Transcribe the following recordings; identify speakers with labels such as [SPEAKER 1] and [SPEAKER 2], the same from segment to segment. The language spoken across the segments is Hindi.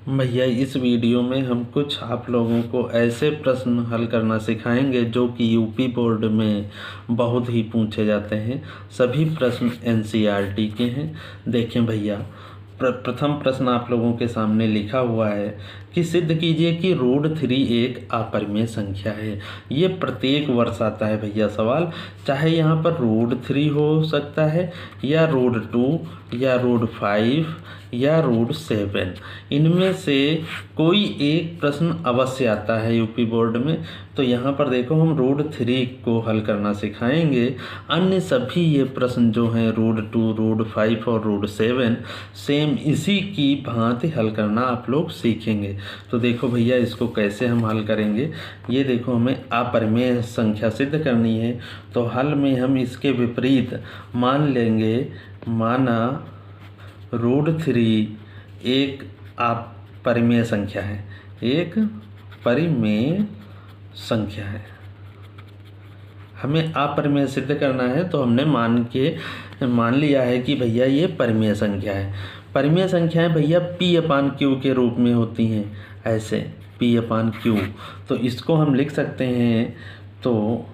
[SPEAKER 1] भैया इस वीडियो में हम कुछ आप लोगों को ऐसे प्रश्न हल करना सिखाएंगे जो कि यूपी बोर्ड में बहुत ही पूछे जाते हैं। सभी प्रश्न एनसीईआरटी के हैं। देखें भैया, प्रथम प्रश्न आप लोगों के सामने लिखा हुआ है कि सिद्ध कीजिए कि √3 एक अपरिमेय संख्या है। ये प्रत्येक वर्ष आता है भैया सवाल, चाहे यहाँ पर √3 हो सकता है या √2 या √5 या √7, इनमें से कोई एक प्रश्न अवश्य आता है यूपी बोर्ड में। तो यहाँ पर देखो हम √3 को हल करना सिखाएंगे। अन्य सभी ये प्रश्न जो हैं √2, √5 और √7 सेम इसी की भांति हल करना आप लोग सीखेंगे। तो देखो भैया इसको कैसे हम हल करेंगे। ये देखो हमें अपरिमेय संख्या सिद्ध करनी है, तो हल में हम इसके विपरीत मान लेंगे, माना √3 एक अपरिमेय संख्या है, एक परिमेय संख्या है। हमें अपरिमेय सिद्ध करना है, तो हमने मान लिया है कि भैया ये परिमेय संख्या है। परिमेय संख्याएं भैया P/Q के रूप में होती हैं, ऐसे P/Q। तो इसको हम लिख सकते हैं, तो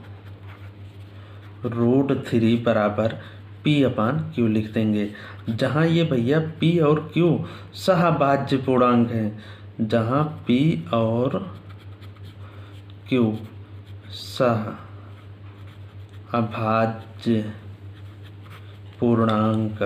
[SPEAKER 1] √3 बराबर P/Q लिख देंगे, जहाँ ये भैया P और Q सहभाज्य पूर्णांक हैं, जहाँ P और Q सहभाज्य पूर्णांक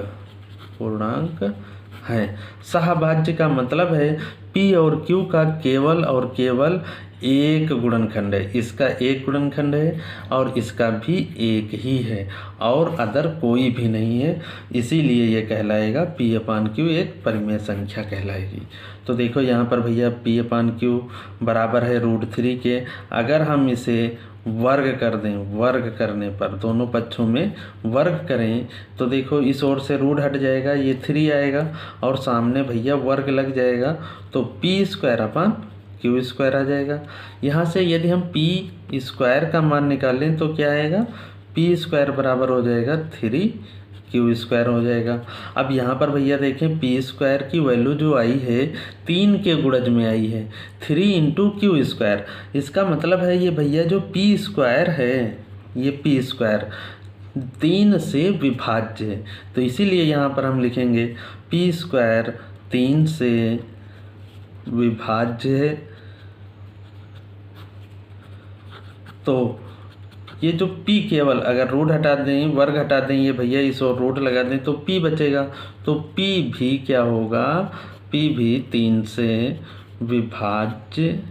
[SPEAKER 1] है। सहभाज्य का मतलब है P और Q का केवल और केवल एक गुणनखंड है, इसका एक गुणनखंड है और इसका भी एक ही है और अदर कोई भी नहीं है, इसीलिए ये कहलाएगा P/Q एक परिमेय संख्या कहलाएगी। तो देखो यहाँ पर भैया P/Q बराबर है √3 के। अगर हम इसे वर्ग कर दें, वर्ग करने पर दोनों पक्षों में वर्ग करें, तो देखो इस ओर से रूट हट जाएगा, ये 3 आएगा और सामने भैया वर्ग लग जाएगा, तो P² आ जाएगा। यहाँ से यदि हम P² का मान निकालें तो क्या आएगा, P² बराबर हो जाएगा 3Q² हो जाएगा। अब यहाँ पर भैया देखें P² की वैल्यू जो आई है 3 के गुणज में आई है, 3 × Q²। इसका मतलब है ये भैया जो P² है, ये P² 3 से विभाज्य है, तो इसीलिए यहाँ पर हम लिखेंगे P² 3 से विभाज्य है। तो ये जो P केवल अगर रूट हटा दें, वर्ग हटा दें, ये भैया इस और रूट लगा दें तो P बचेगा, तो P भी क्या होगा, P भी 3 से विभाज्य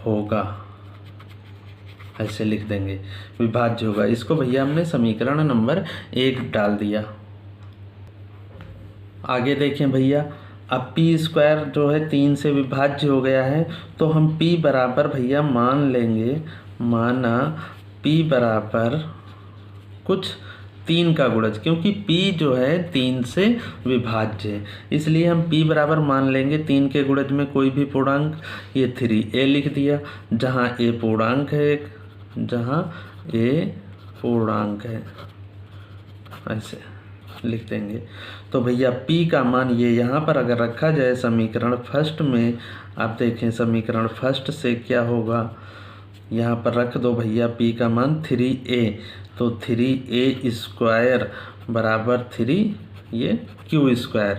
[SPEAKER 1] होगा, ऐसे लिख देंगे, विभाज्य होगा। इसको भैया हमने समीकरण नंबर 1 डाल दिया। आगे देखें भैया, अब P² जो है 3 से विभाज्य हो गया है, तो हम P बराबर भैया मान लेंगे, माना P बराबर कुछ 3 का गुणज, क्योंकि P जो है 3 से विभाज्य है, इसलिए हम P बराबर मान लेंगे 3 के गुणज में कोई भी पूर्णांक, ये 3A लिख दिया, जहाँ A पूर्णांक है, जहाँ A पूर्णांक है, ऐसे लिख देंगे। तो भैया P का मान ये यहाँ पर अगर रखा जाए समीकरण फर्स्ट में, आप देखें समीकरण फर्स्ट से क्या होगा, यहाँ पर रख दो भैया P का मान 3A, तो 3A² बराबर 3 ये Q²।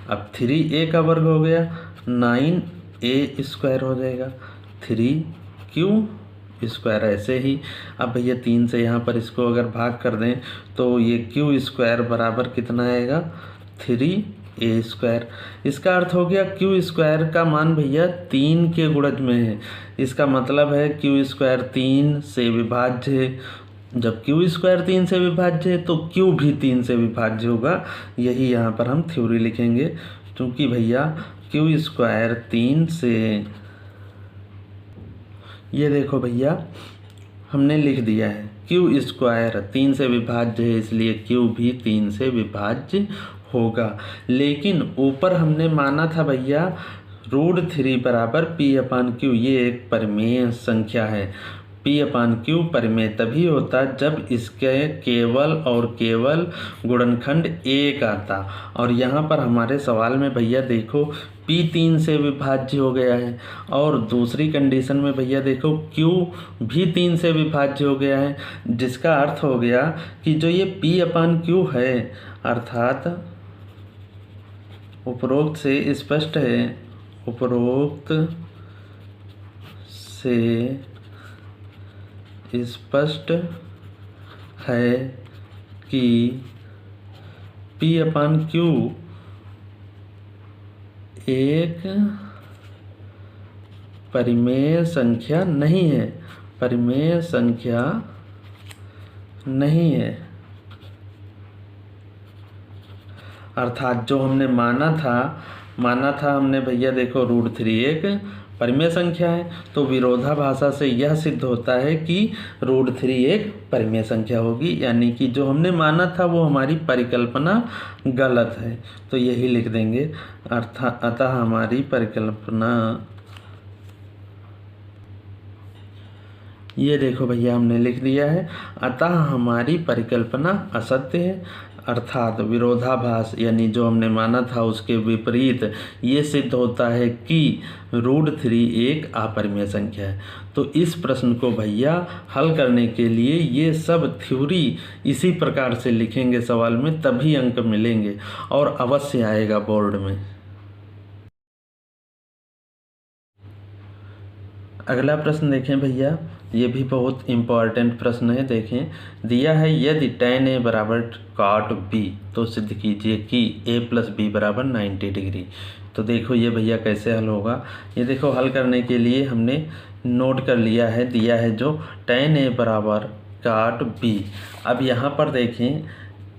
[SPEAKER 1] अब 3A का वर्ग हो गया 9A² हो जाएगा, 3Q² ऐसे ही। अब भैया 3 से यहाँ पर इसको अगर भाग कर दें तो ये Q² बराबर कितना आएगा, 3A²। इसका अर्थ हो गया Q² का मान भैया 3 के गुणज में है, इसका मतलब है Q² 3 से विभाज्य है। जब Q² 3 से विभाज्य है तो Q भी 3 से विभाज्य होगा, यही यहाँ पर हम थ्योरी लिखेंगे, क्योंकि भैया Q² 3 से, ये देखो भैया हमने लिख दिया है Q² 3 से विभाज्य है, इसलिए Q भी 3 से विभाज्य होगा। लेकिन ऊपर हमने माना था भैया √3 बराबर P/Q, ये एक परिमेय संख्या है। P/Q परिमेय तभी होता जब इसके केवल और केवल गुणनखंड 1 आता। और यहाँ पर हमारे सवाल में भैया देखो P 3 से विभाज्य हो गया है, और दूसरी कंडीशन में भैया देखो Q भी 3 से विभाज्य हो गया है, जिसका अर्थ हो गया कि जो ये P/Q है, अर्थात उपरोक्त से स्पष्ट है, उपरोक्त से स्पष्ट है कि P/Q एक परिमेय संख्या नहीं है, परिमेय संख्या नहीं है। अर्थात जो हमने माना था हमने भैया देखो √3 एक परिमेय संख्या है, तो विरोधाभासा से यह सिद्ध होता है कि √3 एक परिमेय संख्या होगी, यानी कि जो हमने माना था वो हमारी परिकल्पना गलत है। तो यही लिख देंगे, अतः हमारी परिकल्पना, ये देखो भैया हमने लिख दिया है, अतः हमारी परिकल्पना असत्य है। अर्थात विरोधाभास यानी जो हमने माना था उसके विपरीत ये सिद्ध होता है कि √3 एक अपरिमेय संख्या है। तो इस प्रश्न को भैया हल करने के लिए ये सब थ्योरी इसी प्रकार से लिखेंगे सवाल में, तभी अंक मिलेंगे और अवश्य आएगा बोर्ड में। अगला प्रश्न देखें भैया, ये भी बहुत इम्पॉर्टेंट प्रश्न है। देखें, दिया है यदि tan A बराबर cot B तो सिद्ध कीजिए कि A + B बराबर 90 डिग्री। तो देखो ये भैया कैसे हल होगा। ये देखो हल करने के लिए हमने नोट कर लिया है, दिया है जो tan A बराबर cot B। अब यहाँ पर देखें,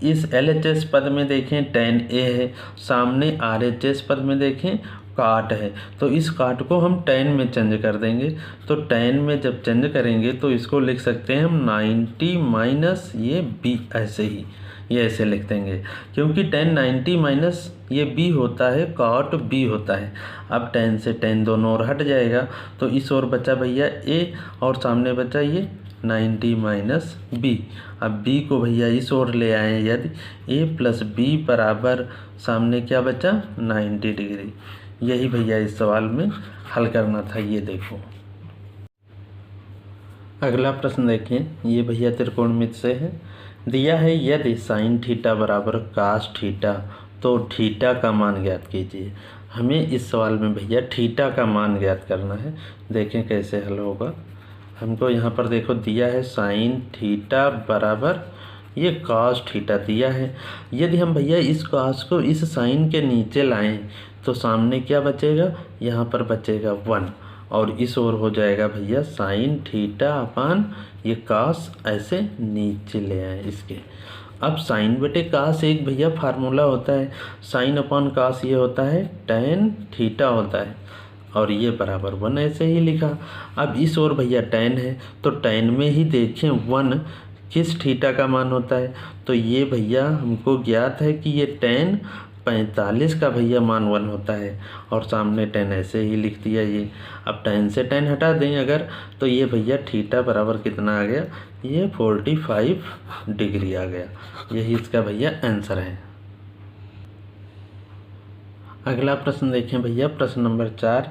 [SPEAKER 1] इस LHS पद में देखें tan A है, सामने RHS पद में देखें काट है, तो इस काट को हम tan में चेंज कर देंगे। तो tan में जब चेंज करेंगे तो इसको लिख सकते हैं हम 90 माइनस ये b, ऐसे ही ये ऐसे लिख देंगे, क्योंकि tan 90 माइनस ये b होता है, cot b होता है। अब tan से tan दोनों ओर हट जाएगा, तो इस ओर बचा भैया a और सामने बचा ये 90 माइनस b। अब b को भैया इस ओर ले आए, यदि a + b बराबर सामने क्या बचा 90 डिग्री। यही भैया इस सवाल में हल करना था। ये देखो अगला प्रश्न देखें, ये भैया त्रिकोणमिति से है। दिया है यदि sin थीटा बराबर cos थीटा तो थीटा का मान ज्ञात कीजिए। हमें इस सवाल में भैया थीटा का मान ज्ञात करना है। देखें कैसे हल होगा। हमको यहाँ पर देखो दिया है sin थीटा बराबर ये cos थीटा दिया है। यदि हम भैया इस cos को इस sin के नीचे लाएं तो सामने क्या बचेगा, यहाँ पर बचेगा 1, और इस ओर हो जाएगा भैया sin थीटा अपान ये cos, ऐसे नीचे ले आए इसके। अब sin बटे cos एक भैया फार्मूला होता है, sin अपान cos ये होता है tan थीटा होता है, और ये बराबर 1 ऐसे ही लिखा। अब इस ओर भैया tan है, तो tan में ही देखें 1 किस थीटा का मान होता है, तो ये भैया हमको ज्ञात है कि ये tan 45 का भैया मान 1 होता है, और सामने tan ऐसे ही लिख दिया ये। अब tan से tan हटा दें अगर, तो ये भैया थीटा बराबर कितना आ गया, ये 45 डिग्री आ गया। यही इसका भैया आंसर है। अगला प्रश्न देखें भैया, प्रश्न नंबर 4।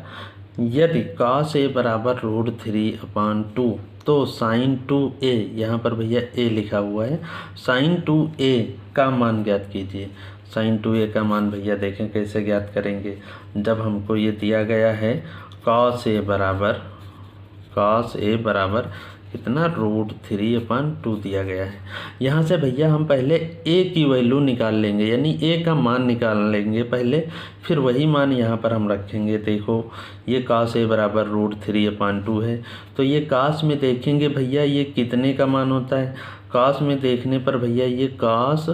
[SPEAKER 1] यदि cos A बराबर √3/2 तो sin 2A, यहाँ पर भैया A लिखा हुआ है, sin 2A का मान ज्ञात कीजिए। sin 2A का मान भैया देखें कैसे ज्ञात करेंगे। जब हमको ये दिया गया है cos A बराबर कितना √3/2 दिया गया है। यहाँ से भैया हम पहले a की वैल्यू निकाल लेंगे, यानी a का मान निकाल लेंगे पहले, फिर वही मान यहाँ पर हम रखेंगे। देखो ये cos A बराबर √3/2 है, तो ये cos में देखेंगे भैया ये कितने का मान होता है। cos में देखने पर भैया ये cos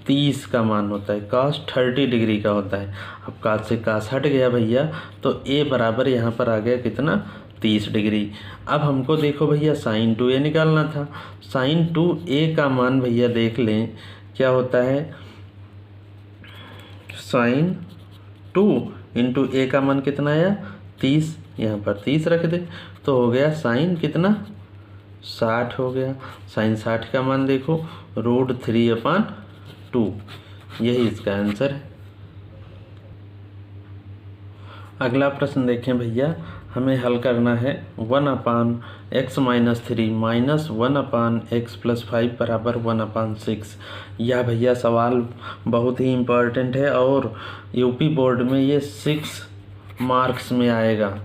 [SPEAKER 1] 30 का मान होता है, cos 30 डिग्री का होता है। अब cos से cos हट गया भैया, तो a बराबर यहाँ पर आ गया कितना 30 डिग्री। अब हमको देखो भैया sin 2A निकालना था। sin 2A का मान भैया देख लें क्या होता है, sin 2 इंटू A का मान कितना आया 30, यहाँ पर 30 रख दे तो हो गया sin कितना 60 हो गया। साइन 60 का मान देखो √3/2, यही इसका आंसर है। अगला प्रश्न देखें भैया, हमें हल करना है 1/x - 3 - 1/x + 5 = 1/6। यह भैया सवाल बहुत ही इम्पोर्टेंट है और यूपी बोर्ड में ये 6 मार्क्स में आएगा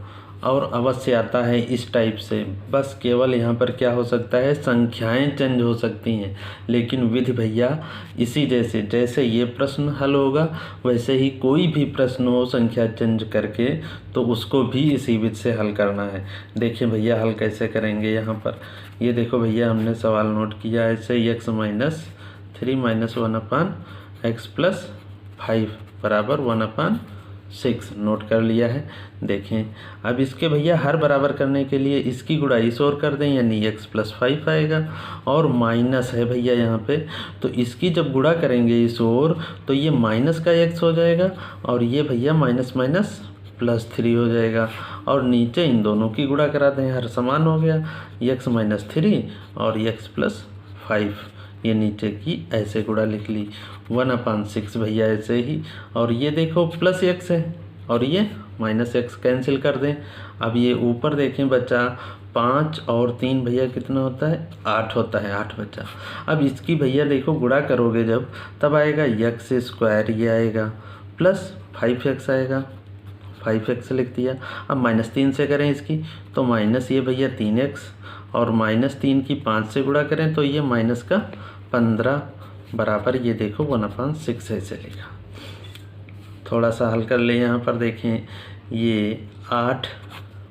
[SPEAKER 1] और अवश्य आता है इस टाइप से। बस केवल यहाँ पर क्या हो सकता है, संख्याएं चेंज हो सकती हैं, लेकिन विधि भैया इसी जैसे ये प्रश्न हल होगा वैसे ही कोई भी प्रश्न हो संख्या चेंज करके तो उसको भी इसी विधि से हल करना है। देखिए भैया हल कैसे करेंगे। यहाँ पर ये देखो भैया हमने सवाल नोट किया ऐसे x - 3 - 1/x + 5 = 1/6 नोट कर लिया है। देखें अब इसके भैया हर बराबर करने के लिए इसकी गुणा इस ओर कर दें, यानी x + 5 आएगा और माइनस है भैया यहाँ पे, तो इसकी जब गुणा करेंगे इस ओर तो ये माइनस का x हो जाएगा और ये भैया माइनस माइनस +3 हो जाएगा और नीचे इन दोनों की गुणा करा दें, हर समान हो गया, x - 3 और x + 5, ये नीचे की ऐसे गुणा लिख ली 1/6 भैया ऐसे ही। और ये देखो +x है और ये -x कैंसिल कर दें। अब ये ऊपर देखें बचा 5 और 3 भैया कितना होता है, 8 होता है, 8 बचा। अब इसकी भैया देखो गुणा करोगे जब तब आएगा x², ये आएगा प्लस 5x आएगा, 5x लिख दिया। अब -3 से करें इसकी तो माइनस ये भैया 3x और -3 की 5 से गुणा करें तो ये -15 बराबर ये देखो 1/6 ऐसे लिखा। थोड़ा सा हल कर ले। यहाँ पर देखें ये 8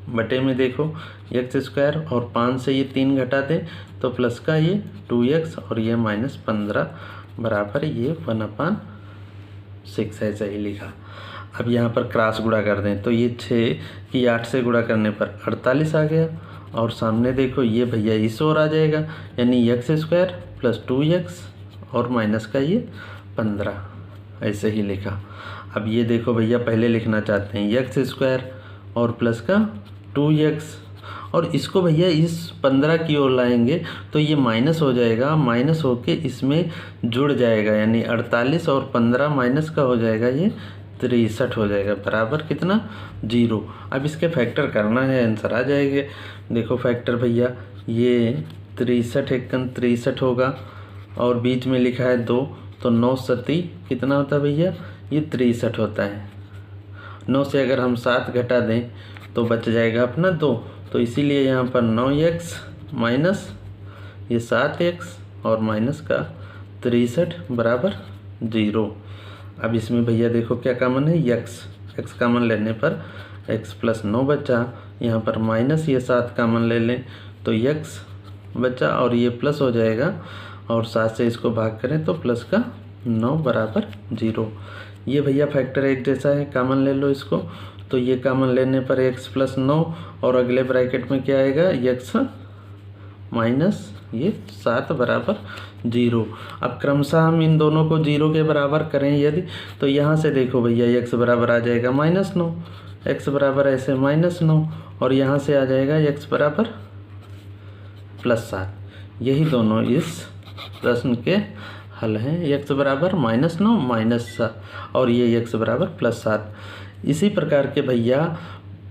[SPEAKER 1] बटे में देखो x² और 5 से ये 3 घटा दें तो प्लस का ये 2x और ये -15 बराबर ये 1/6 ऐसे ही लिखा। अब यहाँ पर क्रॉस गुणा कर दें तो ये 6 की 8 से गुणा करने पर 48 आ गया और सामने देखो ये भैया इस ओर आ जाएगा, यानी x² + 2x और माइनस का ये 15 ऐसे ही लिखा। अब ये देखो भैया पहले लिखना चाहते हैं x² और प्लस का 2x और इसको भैया इस 15 की ओर लाएंगे तो ये माइनस हो जाएगा, माइनस होके इसमें जुड़ जाएगा, यानी 48 और 15 माइनस का हो जाएगा ये 63 हो जाएगा बराबर कितना 0। अब इसके फैक्टर करना है, आंसर आ जाएंगे। देखो फैक्टर भैया ये 63 एकम 63 होगा और बीच में लिखा है 2 तो 9 सती कितना होता है भैया, ये 63 होता है। 9 से अगर हम 7 घटा दें तो बच जाएगा अपना 2, तो इसीलिए यहाँ पर 9x माइनस ये 7x और माइनस का 63 बराबर 0। अब इसमें भैया देखो क्या कॉमन है, x कॉमन लेने पर x + 9 बचा, यहाँ पर माइनस ये 7 कॉमन ले लें तो x बचा और ये प्लस हो जाएगा और 7 से इसको भाग करें तो प्लस का 9 बराबर 0। ये भैया फैक्टर एक जैसा है, कॉमन ले लो इसको, तो ये कॉमन लेने पर x + 9 और अगले ब्रैकेट में क्या आएगा x माइनस ये 7 बराबर 0। अब क्रमशः हम इन दोनों को 0 के बराबर करें यदि तो यहाँ से देखो भैया x बराबर आ जाएगा -9, x बराबर ऐसे -9 और यहाँ से आ जाएगा x बराबर +7। यही दोनों इस प्रश्न के हल हैं, x बराबर -9 -7 और ये x बराबर +7। इसी प्रकार के भैया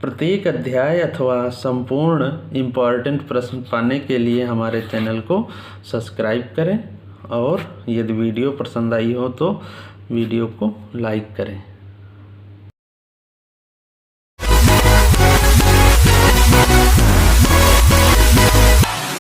[SPEAKER 1] प्रत्येक अध्याय अथवा संपूर्ण इम्पॉर्टेंट प्रश्न पाने के लिए हमारे चैनल को सब्सक्राइब करें और यदि वीडियो पसंद आई हो तो वीडियो को लाइक करें।